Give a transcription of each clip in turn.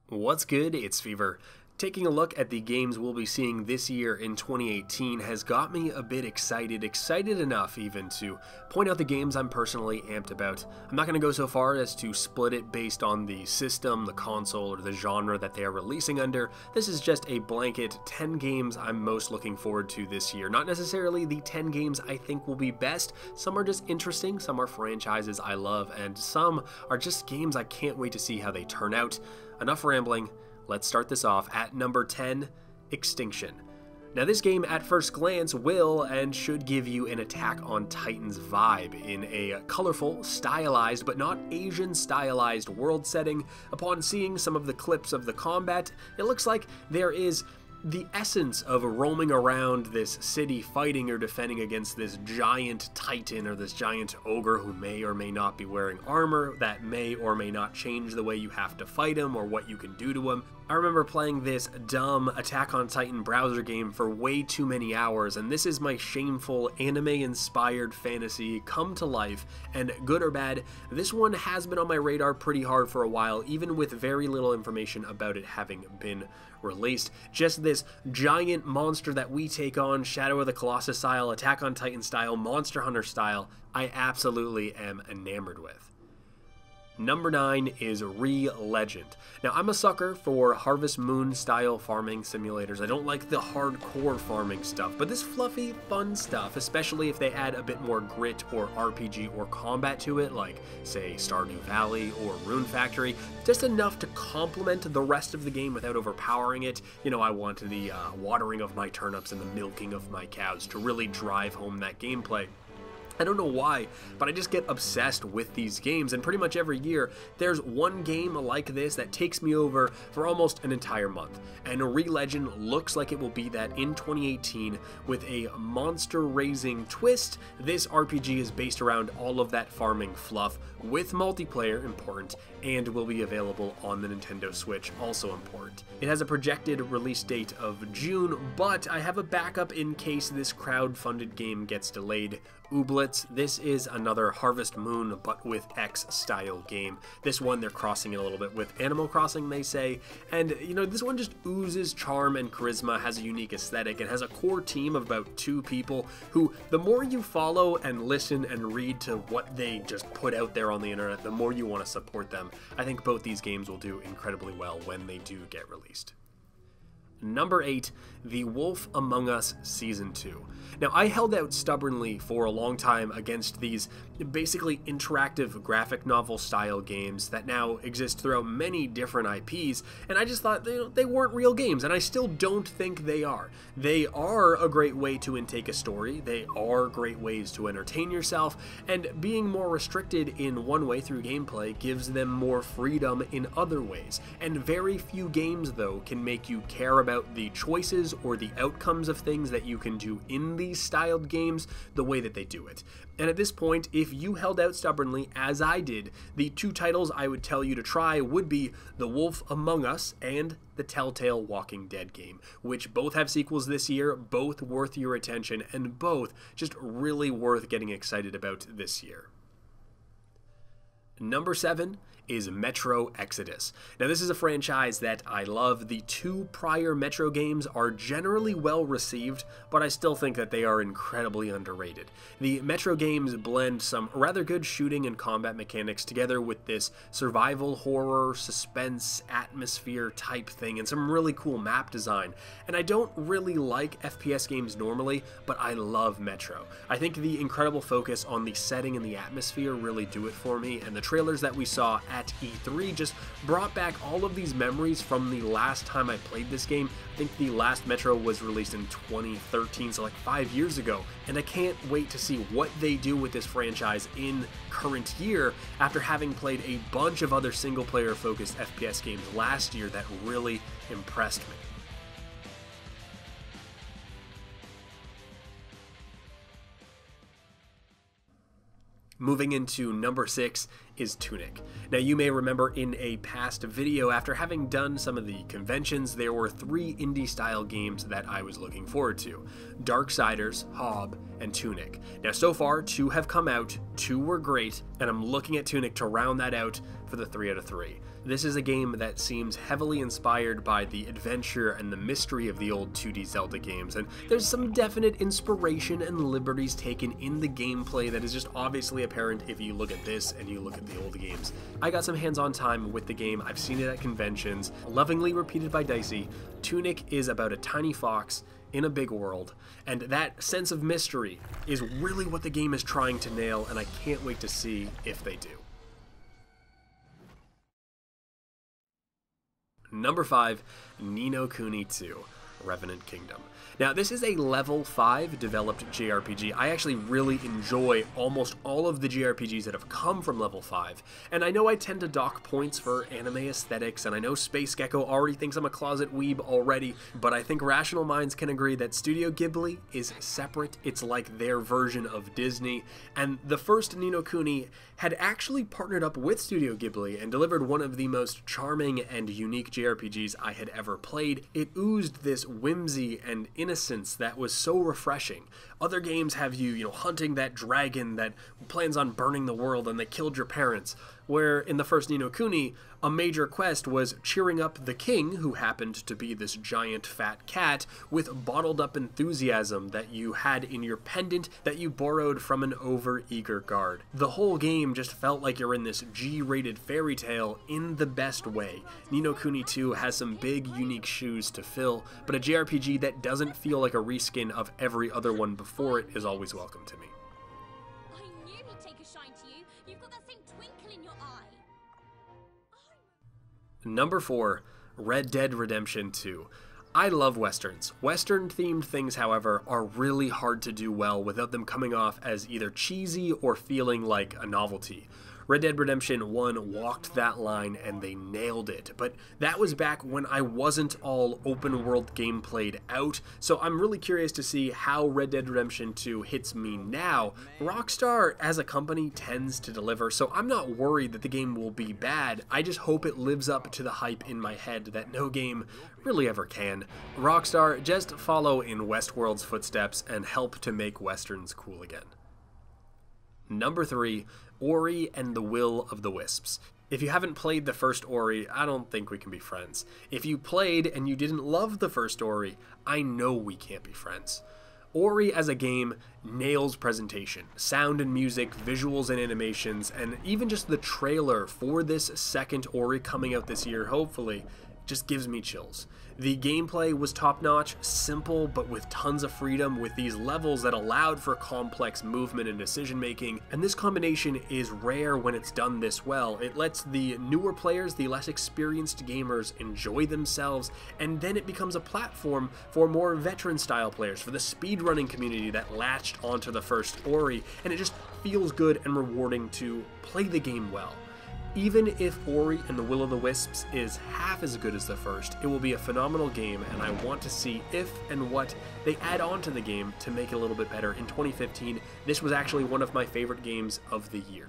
What's good? It's Fever. Taking a look at the games we'll be seeing this year in 2018 has got me a bit excited enough even to point out the games I'm personally amped about. I'm not going to go so far as to split it based on the system, the console, or the genre that they are releasing under. This is just a blanket 10 games I'm most looking forward to this year. Not necessarily the 10 games I think will be best. Some are just interesting, some are franchises I love, and some are just games I can't wait to see how they turn out. Enough rambling. Let's start this off at number 10, Extinction. Now this game at first glance will and should give you an Attack on Titan's vibe in a colorful, stylized, but not Asian stylized world setting. Upon seeing some of the clips of the combat, it looks like there is the essence of roaming around this city fighting or defending against this giant titan or this giant ogre who may or may not be wearing armor that may or may not change the way you have to fight him or what you can do to him. I remember playing this dumb Attack on Titan browser game for way too many hours, and this is my shameful anime-inspired fantasy come to life, and good or bad, this one has been on my radar pretty hard for a while, even with very little information about it having been released. Just this giant monster that we take on, Shadow of the Colossus style, Attack on Titan style, Monster Hunter style, I absolutely am enamored with. Number 9 is Re-Legend. Now, I'm a sucker for Harvest Moon style farming simulators. I don't like the hardcore farming stuff, but this fluffy, fun stuff, especially if they add a bit more grit or RPG or combat to it, like, say, Stardew Valley or Rune Factory, just enough to complement the rest of the game without overpowering it. You know, I want the watering of my turnips and the milking of my cows to really drive home that gameplay. I don't know why, but I just get obsessed with these games, and pretty much every year there's one game like this that takes me over for almost an entire month. And Re-Legend looks like it will be that in 2018 with a monster-raising twist. This RPG is based around all of that farming fluff with multiplayer, important, and will be available on the Nintendo Switch, also important. It has a projected release date of June, but I have a backup in case this crowd-funded game gets delayed. Ooblets, this is another Harvest Moon but with X style game. This one they're crossing it a little bit with Animal Crossing, they say, and you know, this one just oozes charm and charisma, has a unique aesthetic, and has a core team of about 2 people who, the more you follow and listen and read to what they just put out there on the internet, the more you want to support them. I think both these games will do incredibly well when they do get released. Number 8, The Wolf Among Us Season 2. Now, I held out stubbornly for a long time against these basically interactive graphic novel style games that now exist throughout many different IPs, and I just thought they weren't real games, and I still don't think they are. They are a great way to intake a story, they are great ways to entertain yourself, and being more restricted in one way through gameplay gives them more freedom in other ways, and very few games, though, can make you care about the choices or the outcomes of things that you can do in these styled games the way that they do it. And at this point, if you held out stubbornly, as I did, the 2 titles I would tell you to try would be The Wolf Among Us and the Telltale Walking Dead game, which both have sequels this year, both worth your attention, and both just really worth getting excited about this year. Number 7 is Metro Exodus. Now, this is a franchise that I love. The 2 prior Metro games are generally well received, but I still think that they are incredibly underrated. The Metro games blend some rather good shooting and combat mechanics together with this survival horror, suspense, atmosphere type thing, and some really cool map design. And I don't really like FPS games normally, but I love Metro. I think the incredible focus on the setting and the atmosphere really do it for me, and the trailers that we saw at E3 just brought back all of these memories from the last time I played this game. I think the last Metro was released in 2013, so like 5 years ago, and I can't wait to see what they do with this franchise in current year after having played a bunch of other single-player focused FPS games last year that really impressed me. Moving into number 6 is Tunic. Now, you may remember in a past video, after having done some of the conventions, there were 3 indie-style games that I was looking forward to: Darksiders, Hob, and Tunic. Now, so far, 2 have come out, 2 were great, and I'm looking at Tunic to round that out for the 3 out of 3. This is a game that seems heavily inspired by the adventure and the mystery of the old 2D Zelda games, and there's some definite inspiration and liberties taken in the gameplay that is just obviously apparent if you look at this and you look at the old games. I got some hands-on time with the game, I've seen it at conventions, lovingly repeated by Dicey. Tunic is about a tiny fox in a big world, and that sense of mystery is really what the game is trying to nail, and I can't wait to see if they do. Number 5, Ni no Kuni 2, Revenant Kingdom. Now, this is a level 5 developed JRPG. I actually really enjoy almost all of the JRPGs that have come from level 5, and I know I tend to dock points for anime aesthetics, and I know Space Gecko already thinks I'm a closet weeb already, but I think rational minds can agree that Studio Ghibli is separate. It's like their version of Disney, and the first Ni no Kuni had actually partnered up with Studio Ghibli and delivered one of the most charming and unique JRPGs I had ever played. It oozed this whimsy and innocence that was so refreshing. Other games have you, hunting that dragon that plans on burning the world and that killed your parents, where in the first Ni no Kuni, a major quest was cheering up the king, who happened to be this giant fat cat, with bottled up enthusiasm that you had in your pendant that you borrowed from an over-eager guard. The whole game just felt like you're in this G-rated fairy tale in the best way. Ni no Kuni 2 has some big, unique shoes to fill, but a JRPG that doesn't feel like a reskin of every other one before it is always welcome to me. I knew he'd take a shine to you. You've got that same twinkle in your eye. Number 4, Red Dead Redemption 2. I love westerns. Western-themed things, however, are really hard to do well without them coming off as either cheesy or feeling like a novelty. Red Dead Redemption 1 walked that line and they nailed it, but that was back when I wasn't all open world gameplayed out, so I'm really curious to see how Red Dead Redemption 2 hits me now. Rockstar as a company tends to deliver, so I'm not worried that the game will be bad. I just hope it lives up to the hype in my head that no game really ever can. Rockstar, just follow in Westworld's footsteps and help to make westerns cool again. Number 3, Ori and the Will of the Wisps. If you haven't played the first Ori, I don't think we can be friends. If you played and you didn't love the first Ori, I know we can't be friends. Ori as a game nails presentation, sound and music, visuals and animations, and even just the trailer for this second Ori coming out this year, hopefully, just gives me chills. The gameplay was top-notch, simple, but with tons of freedom, with these levels that allowed for complex movement and decision-making, and this combination is rare when it's done this well. It lets the newer players, the less experienced gamers, enjoy themselves, and then it becomes a platform for more veteran-style players, for the speedrunning community that latched onto the first Ori, and it just feels good and rewarding to play the game well. Even if Ori and the Will of the Wisps is half as good as the first, it will be a phenomenal game, and I want to see if and what they add on to the game to make it a little bit better. In 2015, this was actually one of my favorite games of the year.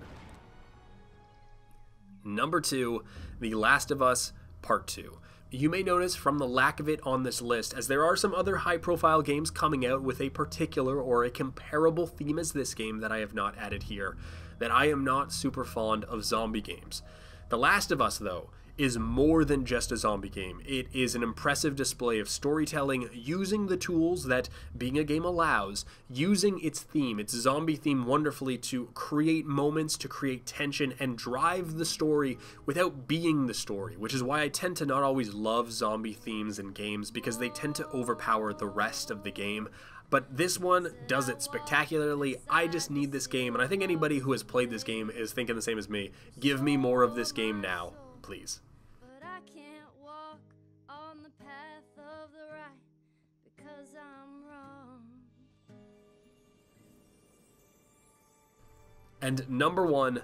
Number 2, The Last of Us Part 2. You may notice from the lack of it on this list, as there are some other high-profile games coming out with a particular or a comparable theme as this game that I have not added here, that I am not super fond of zombie games. The Last of Us, though, is more than just a zombie game. It is an impressive display of storytelling using the tools that being a game allows, using its theme, its zombie theme wonderfully to create moments, to create tension, and drive the story without being the story, which is why I tend to not always love zombie themes in games, because they tend to overpower the rest of the game. But this one does it spectacularly. I just need this game, and I think anybody who has played this game is thinking the same as me. Give me more of this game now, please. But I can't walk on the path of the right because I'm wrong. And number 1,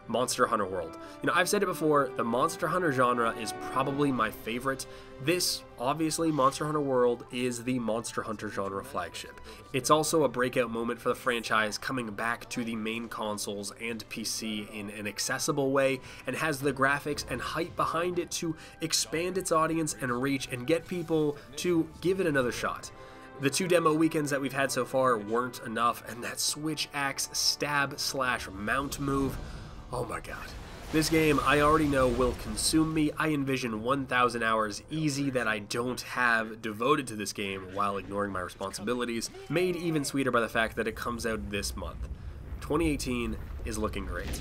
Monster Hunter World. I've said it before, the Monster Hunter genre is probably my favorite. This, obviously, Monster Hunter World is the Monster Hunter genre flagship. It's also a breakout moment for the franchise, coming back to the main consoles and PC in an accessible way, and has the graphics and hype behind it to expand its audience and reach and get people to give it another shot. The 2 demo weekends that we've had so far weren't enough, and that switch axe stab/mount move, oh my god. This game, I already know, will consume me. I envision 1,000 hours easy that I don't have devoted to this game while ignoring my responsibilities, made even sweeter by the fact that it comes out this month. 2018 is looking great.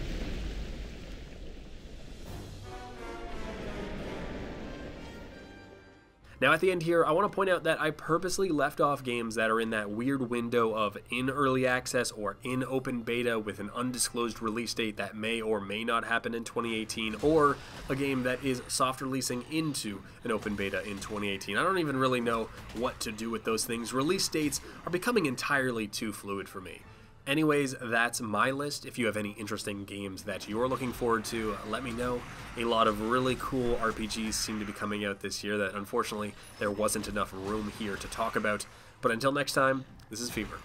Now at the end here, I want to point out that I purposely left off games that are in that weird window of in early access or in open beta with an undisclosed release date that may or may not happen in 2018, or a game that is soft releasing into an open beta in 2018. I don't even really know what to do with those things. Release dates are becoming entirely too fluid for me. Anyways, that's my list. If you have any interesting games that you're looking forward to, let me know. A lot of really cool RPGs seem to be coming out this year that unfortunately there wasn't enough room here to talk about. But until next time, this is Fever.